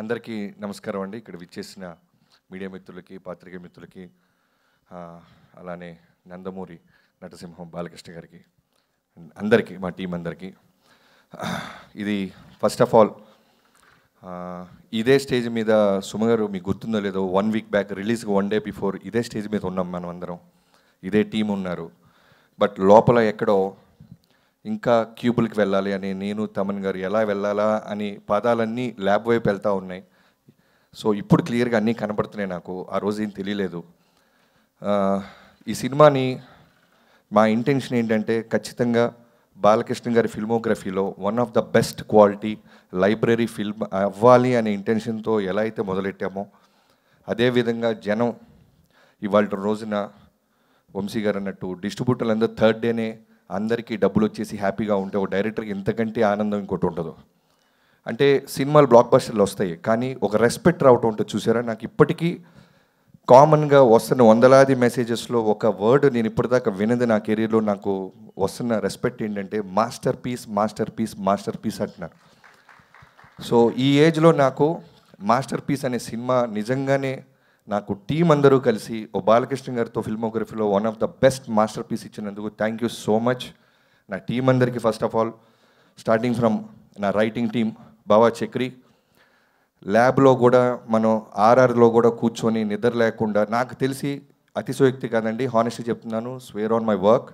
అందరికీ నమస్కారం అండి. ఇక్కడ విచ్చేసిన మీడియా మిత్రులకి, పాత్రికేయ మిత్రులకి, అలానే నందమూరి నటసింహం బాలకృష్ణ గారికి, అందరికీ, మా టీం అందరికీ. ఇది ఫస్ట్ ఆఫ్ ఆల్ ఇదే స్టేజ్ మీద సుమ గారు మీకు గుర్తుందో లేదో 1 వీక్ బ్యాక్ రిలీజ్కి 1 డే బిఫోర్ ఇదే స్టేజ్ మీద ఉన్నాం మనం అందరం. ఇదే టీం ఉన్నారు. బట్ లోపల ఎక్కడో ఇంకా క్యూబుల్కి వెళ్ళాలి అని నేను తమన్ గారు ఎలా వెళ్ళాలా అని పాదాలన్నీ ల్యాబ్ వైపు వెళ్తూ ఉన్నాయి. సో ఇప్పుడు క్లియర్గా అన్నీ కనపడుతున్నాయి నాకు. ఆ రోజు ఏం తెలియలేదు. ఈ సినిమాని మా ఇంటెన్షన్ ఏంటంటే ఖచ్చితంగా బాలకృష్ణ గారి ఫిల్మోగ్రఫీలో one of the best quality library film అవ్వాలి అనే ఇంటెన్షన్తో ఎలా అయితే మొదలెట్టామో అదేవిధంగా జనం ఇవాళ రోజున వంశీ గారు అన్నట్టు డిస్ట్రిబ్యూటర్లు అందరూ థర్డ్ డేనే అందరికీ డబ్బులు వచ్చేసి హ్యాపీగా ఉంటే ఒక డైరెక్టర్కి ఇంతకంటే ఆనందం ఇంకోటి ఉండదు. అంటే సినిమాలు బ్లాక్ బస్టర్లు వస్తాయి కానీ ఒక రెస్పెక్ట్ రావటం ఉంటుంది. చూసారా, నాకు ఇప్పటికీ కామన్గా వస్తున్న వందలాది మెసేజెస్లో ఒక వర్డ్ నేను ఇప్పటిదాకా వినది నా కెరీర్లో నాకు వస్తున్న రెస్పెక్ట్ ఏంటంటే masterpiece, masterpiece, masterpiece అంటున్నారు. సో ఈ ఏజ్లో నాకు మాస్టర్ పీస్ అనే సినిమా నిజంగానే నాకు టీం అందరూ కలిసి ఓ బాలకృష్ణ గారితో ఫిల్మోగ్రఫీలో one of the best masterpiece ఇచ్చినందుకు థ్యాంక్ యూ సో మచ్. నా టీం అందరికీ first of all starting from నా రైటింగ్ టీం బావా చక్రి, ల్యాబ్లో కూడా మనం ఆర్ఆర్లో కూడా కూర్చొని నిద్ర లేకుండా, నాకు తెలిసి అతిశయోక్తి కాదండి, హానెస్ట్గా చెప్తున్నాను, square on my work,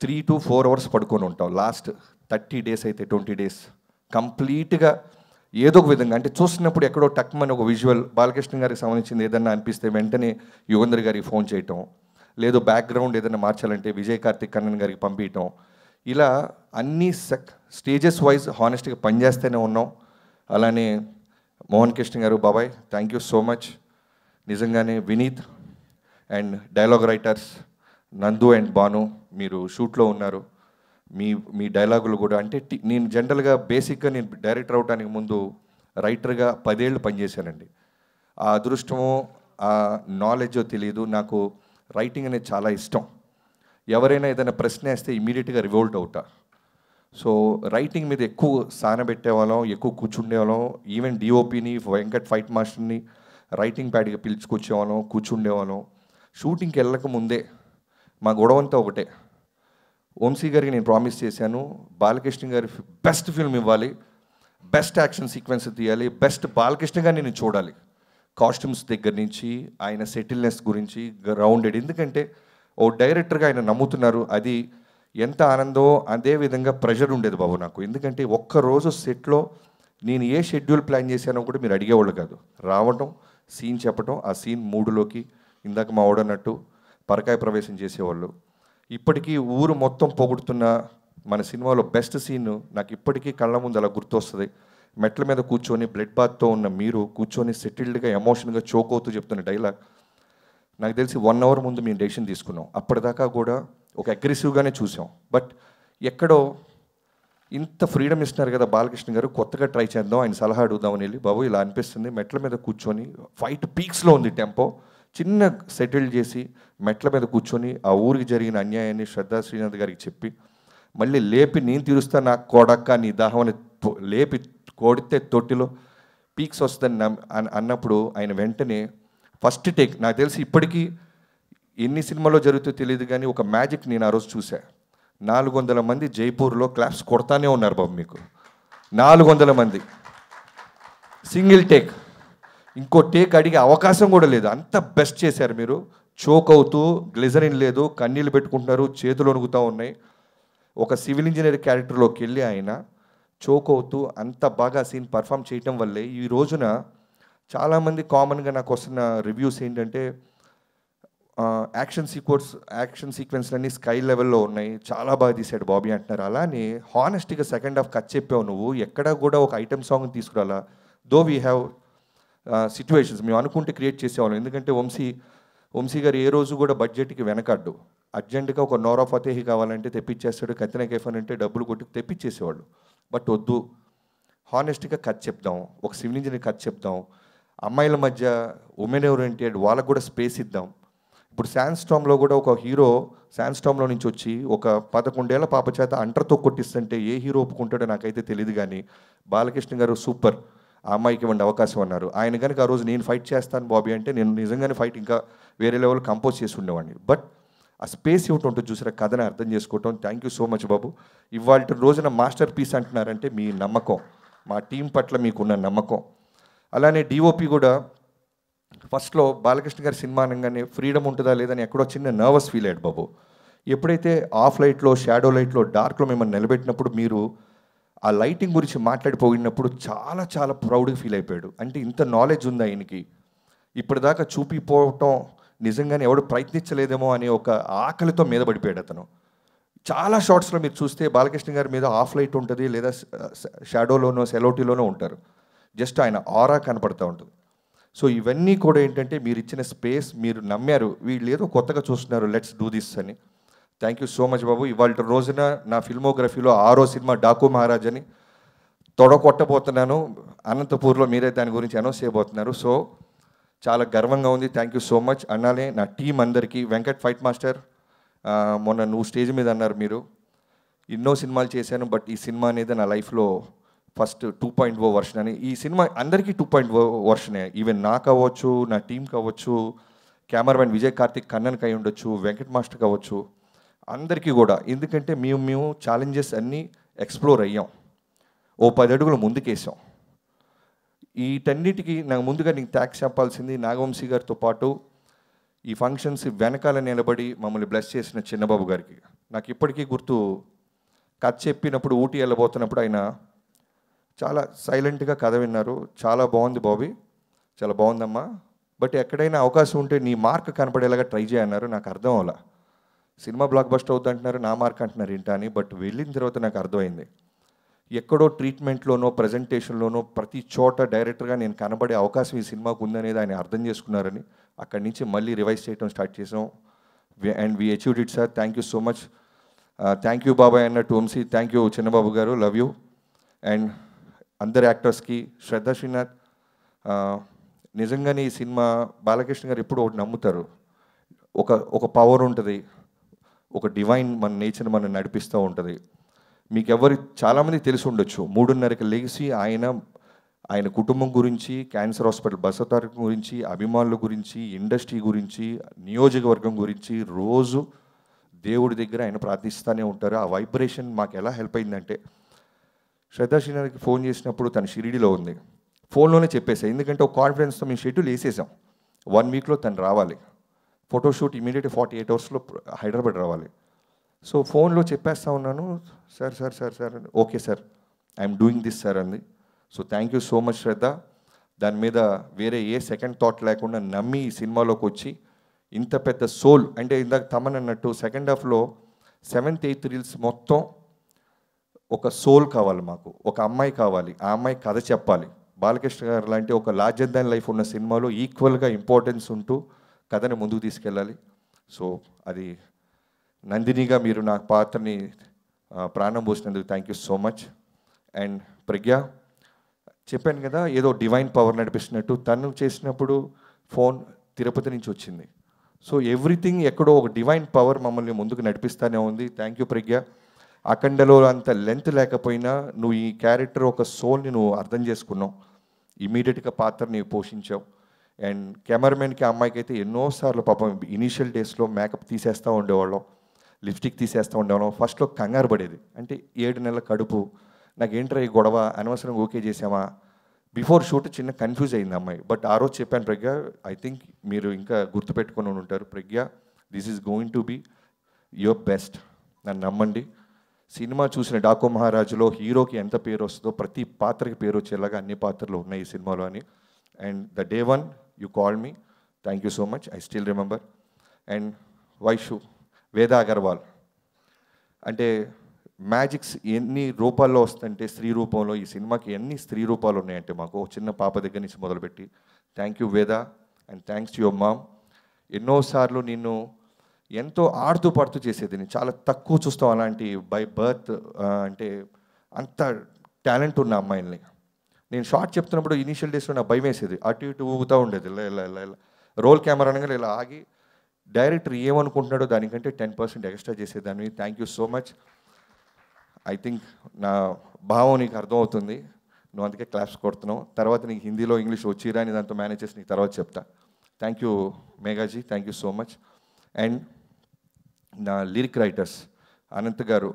3 to 4 hours పడుకొని ఉంటాం. లాస్ట్ 30 days అయితే 20 days కంప్లీట్గా ఏదో ఒక విధంగా, అంటే చూస్తున్నప్పుడు ఎక్కడో టక్మని ఒక విజువల్ బాలకృష్ణ గారికి సంబంధించింది ఏదన్నా అనిపిస్తే వెంటనే యుగంధర్ గారికి ఫోన్ చేయటం, లేదు బ్యాక్గ్రౌండ్ ఏదైనా మార్చాలంటే విజయ్ కార్తిక్ కన్నన్ గారికి పంపించటం, ఇలా అన్ని స్టేజెస్ వైజ్ హానెస్ట్గా పనిచేస్తూనే ఉన్నాం. అలానే మోహన్ కృష్ణ గారు, బాబాయ్ థ్యాంక్ యూ సో మచ్. నిజంగానే వినీత్ అండ్ డైలాగ్ రైటర్స్ నందు అండ్ బాను, మీరు షూట్లో ఉన్నారు. మీ డైలాగులు కూడా, అంటే నేను జనరల్గా బేసిక్గా నేను డైరెక్టర్ అవడానికి ముందు రైటర్గా 10 ఏళ్ళు పనిచేశానండి. ఆ అదృష్టమో ఆ నాలెడ్జో తెలియదు, నాకు రైటింగ్ అనేది చాలా ఇష్టం. ఎవరైనా ఏదైనా ప్రశ్న వేస్తే ఇమీడియట్గా రివోల్ట్ అవుతా. సో రైటింగ్ మీద ఎక్కువ సానబెట్టేవాళ్ళం, ఎక్కువ కూర్చుండేవాళ్ళం. ఈవెన్ డిఓపిని, వెంకట్ ఫైట్ మాస్టర్ని రైటింగ్ ప్యాడ్గా పిలుచుకొచ్చేవాళ్ళం, కూర్చుండేవాళ్ళం. షూటింగ్కి వెళ్ళక ముందే మా గొడవంతా ఒకటే, వంశీ గారికి నేను ప్రామిస్ చేశాను, బాలకృష్ణ గారి బెస్ట్ ఫిల్మ్ ఇవ్వాలి, బెస్ట్ యాక్షన్ సీక్వెన్స్ తీయాలి, బెస్ట్ బాలకృష్ణ గారిని నేను చూడాలి. కాస్ట్యూమ్స్ దగ్గర నుంచి ఆయన సెటిల్నెస్ గురించి గ్రౌండెడ్. ఎందుకంటే ఓ డైరెక్టర్గా ఆయన నమ్ముతున్నారు, అది ఎంత ఆనందమో అదే విధంగా ప్రెషర్ ఉండేది బాబు నాకు. ఎందుకంటే ఒక్కరోజు సెట్లో నేను ఏ షెడ్యూల్ ప్లాన్ చేశానో కూడా మీరు అడిగేవాళ్ళు కాదు. రావటం, సీన్ చెప్పటం, ఆ సీన్ మూడులోకి ఇందాక మా ఓడన్నట్టు పరకాయ ప్రవేశం చేసేవాళ్ళు. ఇప్పటికీ ఊరు మొత్తం పొగుడుతున్న మన సినిమాలో బెస్ట్ సీన్ నాకు ఇప్పటికీ కళ్ళ ముందు అలా గుర్తొస్తుంది. మెట్ల మీద కూర్చొని బ్లడ్ బాత్తో ఉన్న మీరు కూర్చొని సెటిల్డ్గా ఎమోషన్గా చోక్ అవుతూ చెప్తున్న డైలాగ్. నాకు తెలిసి 1 hour ముందు మేము డెసిషన్ తీసుకున్నాం. అప్పటిదాకా కూడా ఒక అగ్రెసివ్గానే చూసాం. బట్ ఎక్కడో ఇంత ఫ్రీడమ్ ఇస్తున్నారు కదా బాలకృష్ణ గారు, కొత్తగా ట్రై చేద్దాం, ఆయన సలహా అడుగుదామని వెళ్ళి, బాబు ఇలా అనిపిస్తుంది, మెట్ల మీద కూర్చొని ఫైట్ పీక్స్లో ఉంది టెంపో, చిన్న సెటిల్ చేసి మెట్ల మీద కూర్చొని ఆ ఊరికి జరిగిన అన్యాయాన్ని శ్రద్ధా శ్రీనాథ్ గారికి చెప్పి మళ్ళీ లేపి నేను తీరుస్తా నా కొడక్క నీ దాహమని లేపి కొడితే తొట్టిలో పీక్స్ వస్తుందని అన్నప్పుడు ఆయన వెంటనే ఫస్ట్ టేక్, నాకు తెలిసి ఇప్పటికీ ఎన్ని సినిమాలో జరుగుతుందో తెలియదు కానీ ఒక మ్యాజిక్ నేను ఆ రోజు చూసా. 400 మంది జైపూర్లో క్లాప్స్ కొడతానే ఉన్నారు బాబు. మీకు 400 మంది సింగిల్ టేక్, ఇంకో టేక్ అడిగే అవకాశం కూడా లేదు, అంత బెస్ట్ చేశారు మీరు. చోక్ అవుతూ, గ్లిజరిన్ లేదు, కన్నీళ్ళు పెట్టుకుంటున్నారు, చేతులు వణుకుతూ ఉన్నాయి. ఒక సివిల్ ఇంజనీర్ క్యారెక్టర్లోకి వెళ్ళి ఆయన చోక్ అవుతూ అంత బాగా సీన్ పర్ఫామ్ చేయటం వల్లే ఈ రోజున చాలామంది కామన్గా నాకు వస్తున్న రివ్యూస్ ఏంటంటే యాక్షన్ సీక్వెన్స్లన్నీ స్కై లెవెల్లో ఉన్నాయి, చాలా బాగా తీశాడు బాబీ అంటున్నారు. అలానే హానెస్ట్గా సెకండ్ హాఫ్ కట్ చెప్పావు నువ్వు, ఎక్కడా కూడా ఒక ఐటమ్ సాంగ్ తీసుకురాలా. దో వీ హ్యావ్ సిచ్యువేషన్స్ మేము అనుకుంటే క్రియేట్ చేసేవాళ్ళం. ఎందుకంటే వంశీ గారు ఏ రోజు కూడా బడ్జెట్కి వెనకడ్డు. అర్జెంటుగా ఒక నోరా ఫతేహి కావాలంటే తెప్పించేస్తాడు, కత్తిన కేఫన్ అంటే డబ్బులు కొట్టి తెప్పించేసేవాళ్ళు. బట్ వద్దు, హానెస్ట్గా కథ చెప్దాం, ఒక సివిల్ ఇంజనీర్ కథ చెప్దాం, అమ్మాయిల మధ్య ఉమెన్ ఓరియంటెడ్ వాళ్ళకు కూడా స్పేస్ ఇద్దాం. ఇప్పుడు శాండ్స్టామ్లో కూడా ఒక హీరో శాండ్స్టామ్లో నుంచి వచ్చి ఒక 11 ఏళ్ల పాప చేత అంటర్తో కొట్టిస్తుంటే ఏ హీరో ఒప్పుకుంటాడో నాకైతే తెలియదు. కానీ బాలకృష్ణ గారు సూపర్, ఆ అమ్మాయికి ఇవ్వండి అవకాశం అన్నారు. ఆయన కనుక ఆ రోజు నేను ఫైట్ చేస్తాను బాబీ అంటే నేను నిజంగానే ఫైట్ ఇంకా వేరే లెవెల్ కంపోజ్ చేసి ఉండేవాడిని. బట్ ఆ స్పేస్ ఇవ్వటం ఉంటుంది చూసారా, కథని అర్థం చేసుకోవటం. థ్యాంక్ యూ సో మచ్ బాబు. ఇవాళ రోజున మాస్టర్ పీస్ అంటున్నారంటే మీ నమ్మకం, మా టీం పట్ల మీకున్న నమ్మకం. అలానే డిఓపి కూడా ఫస్ట్లో బాలకృష్ణ గారి సినిమా అనగానే ఫ్రీడమ్ ఉంటుందా లేదని ఎక్కడో చిన్న నర్వస్ ఫీల్ అయ్యాడు బాబు. ఎప్పుడైతే ఆఫ్ లైట్లో, షాడో లైట్లో, డార్క్లో మిమ్మల్ని నిలబెట్టినప్పుడు మీరు ఆ లైటింగ్ గురించి మాట్లాడిపోయినప్పుడు చాలా చాలా ప్రౌడ్గా ఫీల్ అయిపోయాడు. అంటే ఇంత నాలెడ్జ్ ఉంది ఆయనకి, ఇప్పటిదాకా చూపిపోవటం నిజంగానే ఎవడు ప్రయత్నించలేదేమో అనే ఒక ఆకలితో మీద పడిపోయాడు అతను. చాలా షార్ట్స్లో మీరు చూస్తే బాలకృష్ణ గారి మీద ఆఫ్ లైట్ ఉంటుంది, లేదా షాడోలోనో సెలోటీలోనో ఉంటారు. జస్ట్ ఆయన ఆరా కనపడుతూ ఉంటుంది. సో ఇవన్నీ కూడా ఏంటంటే మీరు ఇచ్చిన స్పేస్, మీరు నమ్మారు, వీళ్ళు ఏదో కొత్తగా చూస్తున్నారు, లెట్స్ డూ దిస్ అని. థ్యాంక్ యూ సో మచ్ బాబు. ఇవాళ రోజున నా ఫిల్మోగ్రఫీలో 6వ సినిమా డాకు మహారాజ్ అని తొడగొట్టబోతున్నాను. అనంతపూర్లో మీరే దాని గురించి అనౌన్స్ చేయబోతున్నారు. సో చాలా గర్వంగా ఉంది. Thank you so much. అన్నాలే నా టీం అందరికీ, వెంకట్ ఫైట్ మాస్టర్, మొన్న నువ్వు స్టేజ్ మీద అన్నారు మీరు ఎన్నో సినిమాలు చేశాను, బట్ ఈ సినిమా అనేది నా లైఫ్లో ఫస్ట్ 2.0 వర్షన్ అని. ఈ సినిమా అందరికీ 2.0 వర్షనే. ఈవెన్ నాకు అవ్వచ్చు, నా టీం కావచ్చు, కెమెరామెన్ విజయ్ కార్తిక్ కన్నన్కి అయి ఉండొచ్చు, వెంకట్ మాస్టర్ కావచ్చు, అందరికీ కూడా. ఎందుకంటే మేము ఛాలెంజెస్ అన్నీ ఎక్స్ప్లోర్ అయ్యాం, ఓ 10 అడుగులు ముందుకేసాం. వీటన్నిటికీ నాకు ముందుగా నీకు థ్యాంక్స్ చెప్పాల్సింది నాగవంశీ గారితో పాటు ఈ ఫంక్షన్స్ వెనకాల నిలబడి మమ్మల్ని బ్లెస్ చేసిన చిన్నబాబు గారికి. నాకు ఇప్పటికీ గుర్తు, కథ చెప్పినప్పుడు ఊటీ వెళ్ళబోతున్నప్పుడు ఆయన చాలా సైలెంట్గా కథ విన్నారు. చాలా బాగుంది బాబీ, చాలా బాగుందమ్మా, బట్ ఎక్కడైనా అవకాశం ఉంటే నీ మార్క్ కనపడేలాగా ట్రై చేయన్నారు. నాకు అర్థం అవ్వాల, సినిమా బ్లాక్ బస్టర్ అవుతుంది అంటున్నారు, నా మార్క్ అంటున్నారు ఏంటా అని. బట్ వెళ్ళిన తర్వాత నాకు అర్థమైంది, ఎక్కడో ట్రీట్మెంట్లోనో ప్రజెంటేషన్లోనో ప్రతి చోట డైరెక్టర్గా నేను కనబడే అవకాశం ఈ సినిమాకు ఉందనేది ఆయన అర్థం చేసుకున్నారని అక్కడి నుంచి మళ్ళీ రివైజ్ చేయడం స్టార్ట్ చేసాం. And we achieved it sir. Thank you so much. Thank you బాబాయ్ అన్నట్టు వంశీ, థ్యాంక్ యూ చిన్నబాబు గారు, లవ్ యూ. అండ్ అందరు యాక్టర్స్కి, శ్రద్ధా శ్రీనాథ్, నిజంగానే ఈ సినిమా బాలకృష్ణ గారు ఎప్పుడు ఒకటి నమ్ముతారు, ఒక పవర్ ఉంటుంది, ఒక డివైన్ మన నేచర్ మనం నడిపిస్తూ ఉంటుంది. మీకు చాలామంది తెలిసి ఉండొచ్చు, 3:30కి లెగిసి ఆయన కుటుంబం గురించి, క్యాన్సర్ హాస్పిటల్ బసవతారకం గురించి, అభిమానుల గురించి, ఇండస్ట్రీ గురించి, నియోజకవర్గం గురించి రోజు దేవుడి దగ్గర ఆయన ప్రార్థిస్తూనే ఉంటారు. ఆ వైబ్రేషన్ మాకు ఎలా హెల్ప్ అయిందంటే, శ్రద్ధా శ్రీనాథ్కి ఫోన్ చేసినప్పుడు తను షిరిడీలో ఉంది, ఫోన్లోనే చెప్పేసాం. ఎందుకంటే ఒక కాన్ఫిడెన్స్తో మేము షెడ్యూల్ వేసేసాం, 1 వీక్లో తను రావాలి, ఫోటోషూట్ ఇమీడియట్ 48 అవర్స్లో హైదరాబాద్ రావాలి. సో ఫోన్లో చెప్పేస్తా ఉన్నాను, sir okay sir, I'm doing this sir అంది. So thank you so much Shraddha. దాని మీద వేరే ఏ సెకండ్ థాట్ లేకుండా నమ్మి ఈ సినిమాలోకి వచ్చి ఇంత పెద్ద సోల్, అంటే ఇందాక తమన్ అన్నట్టు సెకండ్ హాఫ్లో 7th 8th రీల్స్ మొత్తం ఒక సోల్ కావాలి మాకు, ఒక అమ్మాయి కావాలి, ఆ అమ్మాయి కథ చెప్పాలి. బాలకృష్ణ గారు లాంటి ఒక లార్జర్ దాన్ లైఫ్ ఉన్న సినిమాలో ఈక్వల్గా ఇంపార్టెన్స్ ఉంటూ కథని ముందుకు తీసుకెళ్ళాలి. సో అది నందినిగా మీరు నా పాత్రని ప్రాణం పోసినందుకు thank you so much. And Pragya, చెప్పాను కదా ఏదో డివైన్ పవర్ నడిపిస్తున్నట్టు, తను చేసినప్పుడు ఫోన్ తిరుపతి నుంచి వచ్చింది. సో ఎవ్రీథింగ్ ఎక్కడో ఒక డివైన్ పవర్ మమ్మల్ని ముందుకు నడిపిస్తూనే ఉంది. థ్యాంక్ యూ ప్రజ్ఞ. అఖండలో అంత లెంత్ లేకపోయినా నువ్వు ఈ క్యారెక్టర్ ఒక సోల్ని నువ్వు అర్థం చేసుకున్నావు, ఇమీడియట్గా పాత్రని పోషించావు. అండ్ కెమెరామెన్కి అమ్మాయికి అయితే ఎన్నోసార్లు పాపం ఇనీషియల్ డేస్లో మేకప్ తీసేస్తూ ఉండేవాళ్ళం, లిప్స్టిక్ తీసేస్తూ ఉండేవాళ్ళం. ఫస్ట్లో కంగారు పడేది, అంటే 7 నెలల కడుపు, నాకేంట్రా ఈ గొడవ, అనవసరంగా ఓకే చేసామా, బిఫోర్ షూట్ చిన్న కన్ఫ్యూజ్ అయింది అమ్మాయి. బట్ ఆ రోజు చెప్పాను, ప్రజ్ఞ ఐ థింక్ మీరు ఇంకా గుర్తుపెట్టుకొని ఉంటారు, Pragya this is going to be your best, నన్ను నమ్మండి. సినిమా చూసిన డాకు మహారాజులో హీరోకి ఎంత పేరు వస్తుందో ప్రతి పాత్రకి పేరు వచ్చేలాగా అన్ని పాత్రలు ఉన్నాయి ఈ సినిమాలో అని. And the day 1 you call me, thank you so much, I still remember. And Vaishu, వేద అగర్వాల్, అంటే మ్యాజిక్స్ ఎన్ని రూపాల్లో వస్తుందంటే స్త్రీ రూపంలో, ఈ సినిమాకి ఎన్ని స్త్రీ రూపాలు ఉన్నాయంటే మాకు చిన్న పాప దగ్గర నుంచి మొదలుపెట్టి. థ్యాంక్ యూ వేద, and thanks to your mom. ఎన్నోసార్లు నిన్ను ఎంతో ఆడుతూ పాడుతూ చేసేది, నేను చాలా తక్కువ చూస్తాం అలాంటి బై బర్త్, అంటే అంత టాలెంట్ ఉన్న అమ్మాయిల్ని. నేను షార్ట్ చెప్తున్నప్పుడు ఇనీషియల్ డేస్లో నాకు భయం వేసేది, అటు ఇటు ఊగుతూ ఉండేది, ఇలా రోల్ కెమెరా అనగా ఇలా ఆగి డైరెక్టర్ ఏమనుకుంటున్నాడో దానికంటే 10% ఎక్స్ట్రా చేసేదాన్ని. Thank you so much. I think నా భావం నీకు అర్థమవుతుంది. నువ్వు అందుకే క్లాప్స్ కొడుతున్నావు. తర్వాత నీకు హిందీలో ఇంగ్లీష్ వచ్చిరా అని దాంతో మేనేజ్ చేసి నీకు తర్వాత చెప్తా. Thank you Meghaji, thank you so much. And నా లిరిక్ రైటర్స్ అనంత్ గారు,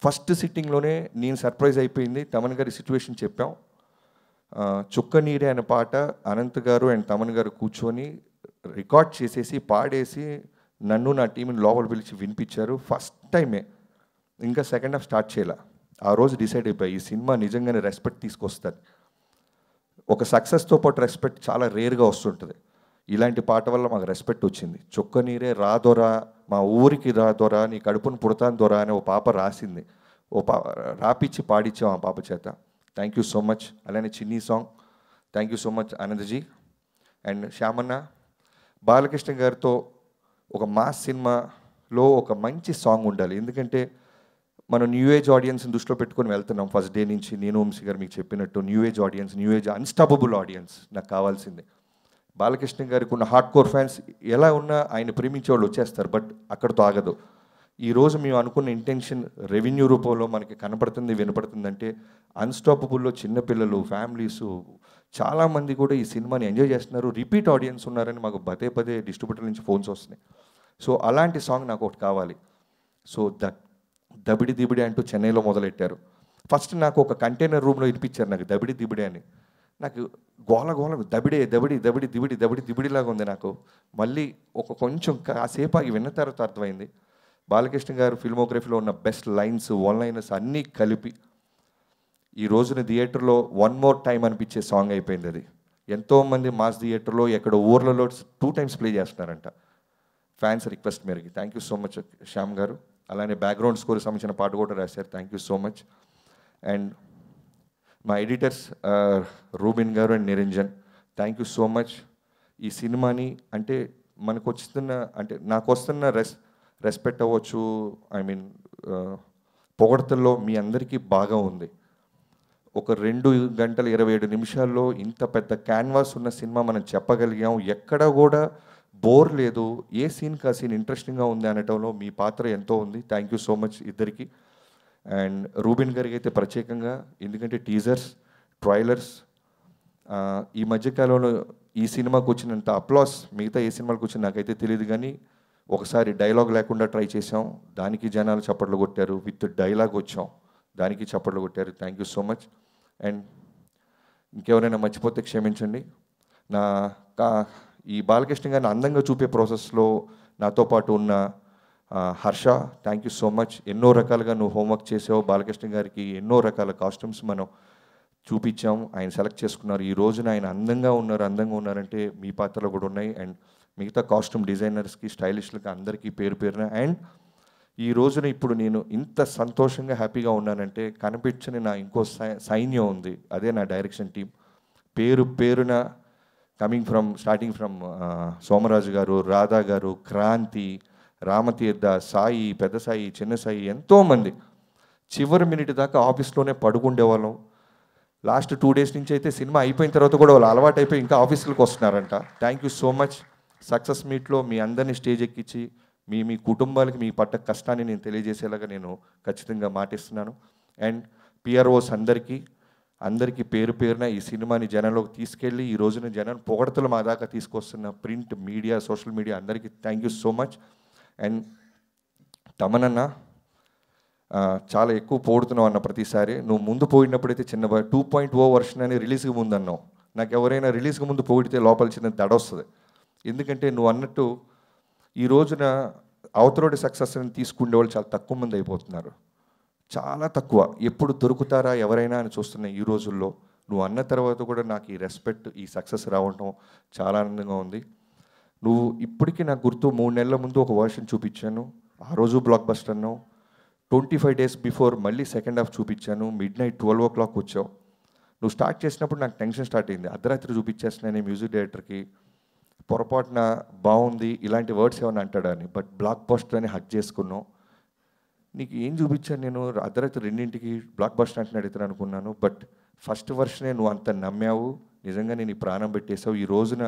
ఫస్ట్ సిట్టింగ్లోనే నేను సర్ప్రైజ్ అయిపోయింది. తమన్ గారి సిచ్యువేషన్ చెప్పాం. చుక్క నీరే అనే పాట అనంత్ గారు అండ్ తమన్ గారు కూర్చొని రికార్డ్ చేసేసి పాడేసి నన్ను నా టీంని లోపల పిలిచి వినిపించారు. ఫస్ట్ టైమే, ఇంకా సెకండ్ హాఫ్ స్టార్ట్ చేయాల. ఆ రోజు డిసైడ్ అయిపోయి ఈ సినిమా నిజంగానే రెస్పెక్ట్ తీసుకొస్తుంది. ఒక సక్సెస్తో పాటు రెస్పెక్ట్ చాలా రేర్గా వస్తుంటుంది. ఇలాంటి పాట వల్ల మాకు రెస్పెక్ట్ వచ్చింది. చుక్క నీరే రాదొరా, మా ఊరికి రాదొరా, నీ కడుపును పుడతాను దొరా అని ఓ పాప రాసింది. రాపిచ్చి పాడిచ్చాం ఆ పాప చేత. Thank you so much. అలానే చిన్ని song, thank you so much Anandji. And Shyamanna, Balakrishna గారితో ఒక మాస్ సినిమాలో ఒక మంచి సాంగ్ ఉండాలి. ఎందుకంటే మనం న్యూ ఏజ్ ఆడియన్స్ని దృష్టిలో పెట్టుకొని వెళ్తున్నాం. ఫస్ట్ డే నుంచి నేను వంశీ గారు మీకు చెప్పినట్టు new age audience, new age unstoppable audience నాకు కావాల్సింది. బాలకృష్ణ గారికి ఉన్న హార్డ్ కోర్ ఫ్యాన్స్ ఎలా ఉన్నా ఆయన ప్రేమించే వాళ్ళు వచ్చేస్తారు. బట్ అక్కడితో ఆగదు. ఈరోజు మేము అనుకున్న ఇంటెన్షన్ రెవెన్యూ రూపంలో మనకి కనపడుతుంది, వినపడుతుందంటే అన్స్టాపబుల్లో చిన్నపిల్లలు, ఫ్యామిలీసు చాలామంది కూడా ఈ సినిమాని ఎంజాయ్ చేస్తున్నారు. రిపీట్ ఆడియన్స్ ఉన్నారని మాకు పదే డిస్ట్రిబ్యూటర్ నుంచి ఫోన్స్ వస్తున్నాయి. సో అలాంటి సాంగ్ నాకు ఒకటి కావాలి. సో దబిడి దిబిడి అంటూ చెన్నైలో మొదలెట్టారు. ఫస్ట్ నాకు ఒక కంటైనర్ రూమ్లో ఇనిపించారు నాకు దబిడి దిబిడి అని. నాకు గోల దబిడి దిబిడిలాగా ఉంది నాకు. మళ్ళీ ఒక కొంచెం కాసేపు ఆగి విన్న తర్వాత అర్థమైంది బాలకృష్ణ గారు ఫిల్మోగ్రఫీలో ఉన్న బెస్ట్ లైన్స్, వన్ లైనర్స్ అన్నీ కలిపి ఈ రోజున థియేటర్లో వన్ మోర్ టైం అనిపించే సాంగ్ అయిపోయింది అది. ఎంతోమంది మాస్ థియేటర్లో ఎక్కడ ఊర్లలో 2 times ప్లే చేస్తున్నారంట ఫ్యాన్స్ రిక్వెస్ట్ మేరకి. Thank you so much Shyam గారు. అలానే బ్యాక్గ్రౌండ్ స్కోర్ సంబంధించిన పాట కూడా రాశారు. Thank you so much. And మా ఎడిటర్స్ రూబిన్ గారు and Niranjan, thank you so much. ఈ సినిమాని అంటే మనకు వస్తున్న, అంటే నాకు వస్తున్న రెస్పెక్ట్ అవ్వచ్చు, ఐ మీన్ పొగడతల్లో మీ అందరికీ బాగా ఉంది. ఒక 2 గంటల 27 నిమిషాల్లో ఇంత పెద్ద క్యాన్వాస్ ఉన్న సినిమా మనం చెప్పగలిగాం. ఎక్కడ కూడా బోర్ లేదు. ఏ సీన్కి ఆ సీన్ ఇంట్రెస్టింగ్గా ఉంది అనటంలో మీ పాత్ర ఎంతో ఉంది. థ్యాంక్ యూ సో మచ్ ఇద్దరికి. అండ్ రూబిన్ గారికి అయితే ప్రత్యేకంగా, ఎందుకంటే టీజర్స్, ట్రైలర్స్ ఈ మధ్యకాలంలో ఈ సినిమాకు వచ్చినంత అప్లాస్ మిగతా ఏ సినిమాలకు వచ్చింది నాకైతే తెలియదు. కానీ ఒకసారి డైలాగ్ లేకుండా ట్రై చేసాం, దానికి జనాలు చప్పట్లు కొట్టారు. విత్ డైలాగ్ వచ్చాం, దానికి చప్పట్లు కొట్టారు. Thank you so much. And ఇంకెవరైనా మర్చిపోతే క్షమించండి. ఈ బాలకృష్ణ గారిని అందంగా చూపే ప్రాసెస్లో నాతో పాటు ఉన్న Harsha, thank you so much. ఎన్నో రకాలుగా నువ్వు హోంవర్క్ చేసావు. బాలకృష్ణ గారికి ఎన్నో రకాల కాస్ట్యూమ్స్ మనం చూపించాం, ఆయన సెలెక్ట్ చేసుకున్నారు. ఈ రోజున ఆయన అందంగా ఉన్నారంటే మీ పాత్రలో కూడా ఉన్నాయి. అండ్ మిగతా కాస్ట్యూమ్ డిజైనర్స్కి, స్టైలిస్టులకి అందరికీ పేరు పేరున. అండ్ ఈ రోజున ఇప్పుడు నేను ఇంత సంతోషంగా హ్యాపీగా ఉన్నానంటే కనిపించని నా ఇంకో సైన్యం ఉంది, అదే నా డైరెక్షన్ టీం. పేరున స్టార్టింగ్ ఫ్రమ్ సోమరాజు గారు, రాధా గారు, క్రాంతి, రామతీర్థ, సాయి, పెద్ద సాయి, చిన్న సాయి, ఎంతోమంది చివరి మినిట్ దాకా ఆఫీస్లోనే పడుకుండేవాళ్ళం. లాస్ట్ 2 days నుంచి అయితే సినిమా అయిపోయిన తర్వాత కూడా వాళ్ళు అలవాటు అయిపోయి ఇంకా ఆఫీసులకు వస్తున్నారంట. Thank you so much. Success మీట్లో మీ అందరినీ స్టేజ్ ఎక్కించి మీ కుటుంబాలకి మీ పట్ట కష్టాన్ని నేను తెలియజేసేలాగా నేను ఖచ్చితంగా మాటిస్తున్నాను. అండ్ పిఆర్ఓస్ అందరికీ పేరున ఈ సినిమాని జనంలోకి తీసుకెళ్ళి ఈ రోజున జనాన్ని పొగడతలు మా దాకా తీసుకొస్తున్న ప్రింట్ మీడియా, సోషల్ మీడియా అందరికీ thank you so much. And Thamananna, చాలా ఎక్కువ పోడుతున్నావు అన్న ప్రతిసారి. నువ్వు ముందు పోయినప్పుడైతే చిన్న 2.0 వర్షన్ అని రిలీజ్కి ముందు అన్నావు. నాకు ఎవరైనా రిలీజ్కి ముందు పోయితే లోపల చిన్న దడ వస్తుంది. ఎందుకంటే నువ్వు అన్నట్టు ఈ రోజున అవతలోడి సక్సెస్ని తీసుకునే వాళ్ళు చాలా తక్కువ మంది అయిపోతున్నారు, చాలా తక్కువ. ఎప్పుడు దొరుకుతారా ఎవరైనా అని చూస్తున్నాయి ఈ రోజుల్లో. నువ్వు అన్న తర్వాత కూడా నాకు ఈ రెస్పెక్ట్, ఈ సక్సెస్ రావటం చాలా ఆనందంగా ఉంది. నువ్వు ఇప్పటికీ నాకు గుర్తు 3 నెలల ముందు ఒక వర్షన్ చూపించాను, ఆ రోజు బ్లాక్ బస్టర్ అన్నావు. 25 days బిఫోర్ మళ్ళీ సెకండ్ హాఫ్ చూపించాను, midnight 12 o'clock వచ్చావు. నువ్వు స్టార్ట్ చేసినప్పుడు నాకు టెన్షన్ స్టార్ట్ అయింది. అర్ధరాత్రి చూపించేస్తున్నాను మ్యూజిక్ డైరెక్టర్కి, పొరపాటున బాగుంది ఇలాంటి వర్డ్స్ ఏమైనా అంటాడా అని. బట్ బ్లాక్ బస్టర్ అని హక్ చేసుకున్నావు. నీకు ఏం చూపించాను నేను? అర్ధరాత్రి 2ంటికి బ్లాక్ బస్టర్ అంటున్నాడు ఇతను అనుకున్నాను. బట్ ఫస్ట్ వర్షనే నువ్వు అంత నమ్మావు. నిజంగా నేను ఈ ప్రాణం పెట్టేసావు. ఈ రోజున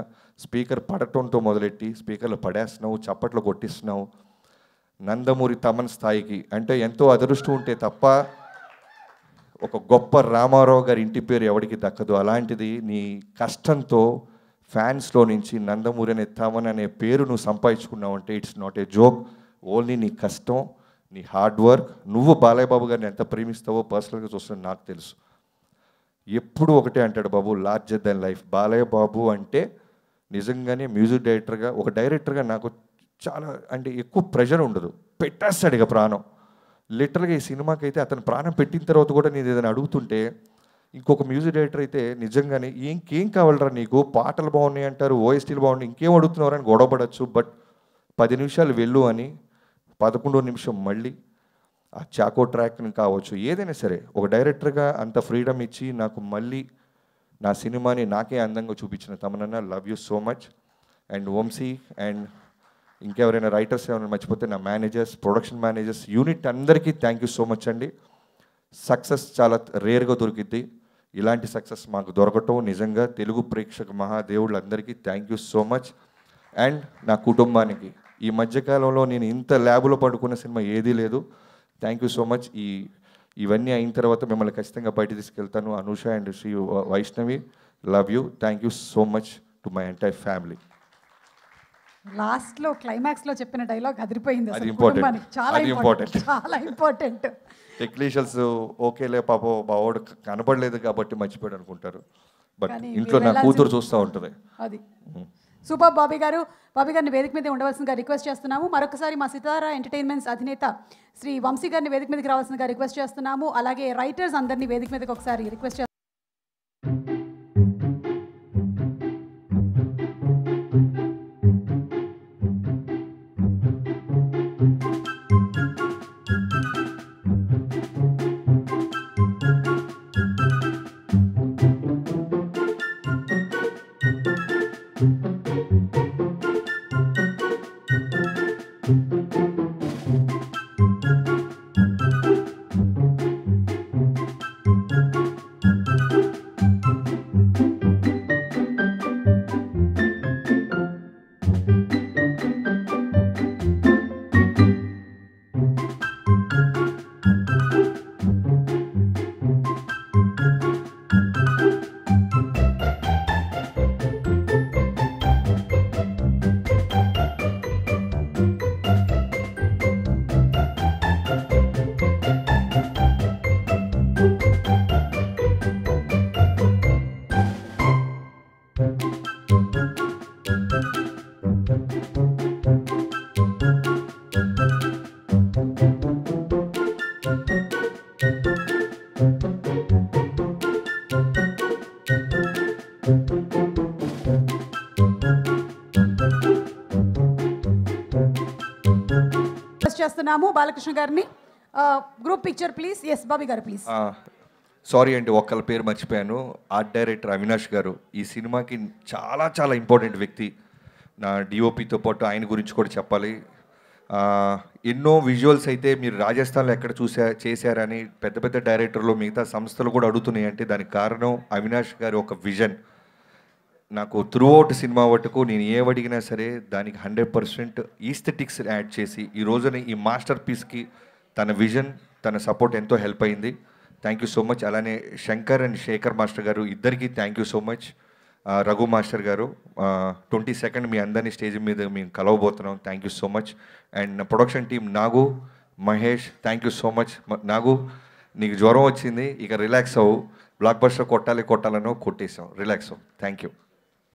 స్పీకర్ పడటంతో మొదలెట్టి స్పీకర్లు పడేస్తున్నావు, చప్పట్లు కొట్టిస్తున్నావు. నందమూరి తమన్ స్థాయికి అంటే ఎంతో అదృష్టం ఉంటే తప్ప ఒక గొప్ప రామారావు గారి ఇంటి పేరు ఎవరికి దక్కదు. అలాంటిది నీ కష్టంతో ఫ్యాన్స్లో నుంచి నందమూరి అనే తమన్ అనే పేరు నువ్వు సంపాదించుకున్నావు అంటే it's not a joke. Only నీ కష్టం, నీ హార్డ్ వర్క్. నువ్వు బాలయ్య బాబు గారిని ఎంత ప్రేమిస్తావో పర్సనల్గా చూస్తున్నా నాకు తెలుసు. ఎప్పుడు ఒకటే అంటాడు బాబు, larger than life. Balayya Babu అంటే నిజంగానే మ్యూజిక్ డైరెక్టర్గా, ఒక డైరెక్టర్గా నాకు చాలా అంటే ఎక్కువ ప్రెషర్ ఉండదు. పెట్టేస్తాడు ఇక ప్రాణం. లిటరల్గా ఈ సినిమాకి అయితే అతను ప్రాణం పెట్టిన తర్వాత కూడా నేను ఏదైనా అడుగుతుంటే, ఇంకొక మ్యూజిక్ డైరెక్టర్ అయితే నిజంగానే ఇంకేం కావాలరా నీకు, పాటలు బాగున్నాయి అంటారు, ఓఎస్టీలు బాగున్నాయి, ఇంకేం అడుగుతున్నావు అని గొడవపడచ్చు. బట్ 10 నిమిషాలు వెళ్ళు అని 11వ నిమిషం మళ్ళీ ఆ చాకో ట్రాక్ని కావచ్చు, ఏదైనా సరే ఒక డైరెక్టర్గా అంత ఫ్రీడమ్ ఇచ్చి నాకు మళ్ళీ నా సినిమాని నాకే అందంగా చూపించిన Thamananna, love you so much. And Vamsi and ఇంకెవరైనా రైటర్స్ ఏమైనా మర్చిపోతే నా మేనేజర్స్, ప్రొడక్షన్ మేనేజర్స్, యూనిట్ అందరికీ థ్యాంక్ యూ సో మచ్ అండి. సక్సెస్ చాలా రేర్గా దొరికిద్ది. ఇలాంటి సక్సెస్ మాకు దొరకటం నిజంగా తెలుగు ప్రేక్షక మహాదేవుళ్ళందరికీ thank you so much. And నా కుటుంబానికి ఈ మధ్యకాలంలో నేను ఇంత ల్యాబ్లో పడుకున్న సినిమా ఏదీ లేదు. Thank you so much. ఇవన్నీ అయిన తర్వాత మిమ్మల్ని ఖచ్చితంగా బయట తీసుకెళ్తాను. Anusha and Sri Vaishnavi, love you. Thank you so much to my entire family. లాస్ట్లో క్లైమాక్స్లో చెప్పిన డైలాగ్ అదిరిపోయింది. అది ఇంపార్టెంట్, చాలా ఇంపార్టెంట్, చాలా ఇంపార్టెంట్. టెక్నీషియన్స్ ఓకేలే పాపం బావోడు కనపడలేదు కాబట్టి మర్చిపోయాడు అనుకుంటారు. బట్ ఇంట్లో నా కూతురు చూస్తూ ఉంటుంది. అది సూపర్. బాబీ గారిని వేదిక మీద ఉండవలసిందిగా రిక్వెస్ట్ చేస్తున్నాము. మరొకసారి మా సితారా ఎంటర్టైన్మెంట్స్ అధినేత శ్రీ వంశీ గారిని వేదిక మీదకి రావాల్సిందిగా రిక్వెస్ట్ చేస్తున్నాము. అలాగే రైటర్స్ అందరినీ వేదిక మీదకి ఒకసారి రిక్వెస్ట్ చేస్తున్నాము. చేస్తున్నాము బాలకృష్ణ గారిని. Group picture please. Yes Bobby గారు ప్లీజ్. సారీ అండి, ఒక్కళ్ళ పేరు మర్చిపోయాను. ఆర్ట్ డైరెక్టర్ అవినాష్ గారు ఈ సినిమాకి చాలా చాలా ఇంపార్టెంట్ వ్యక్తి. నా డిఓపితో పాటు ఆయన గురించి కూడా చెప్పాలి. ఎన్నో విజువల్స్ అయితే మీరు రాజస్థాన్లో ఎక్కడ చేశారని పెద్ద పెద్ద డైరెక్టర్లు మిగతా సంస్థలు కూడా అడుగుతున్నాయి. అంటే దానికి కారణం అవినాష్ గారి ఒక విజన్. నాకు త్రూఅవుట్ సినిమా వరకు నేను ఏమడిగినా సరే దానికి 100% ఈస్థెటిక్స్ యాడ్ చేసి ఈ రోజున ఈ మాస్టర్ పీస్కి తన విజన్, తన సపోర్ట్ ఎంతో హెల్ప్ అయింది. Thank you so much. అలానే శంకర్ అండ్ శేఖర్ మాస్టర్ గారు ఇద్దరికి thank you so much. Raghu master గారు 22nd మీ అందరినీ స్టేజ్ మీద మేము కలవబోతున్నాం. Thank you so much. And production team Nagu, Mahesh, thank you so much. Nagu, నీకు జ్వరం వచ్చింది, ఇక రిలాక్స్ అవ్వు. బ్లాక్ బస్టర్ కొట్టాలనో కొట్టేసావు, రిలాక్స్ అవ్వు. Thank you.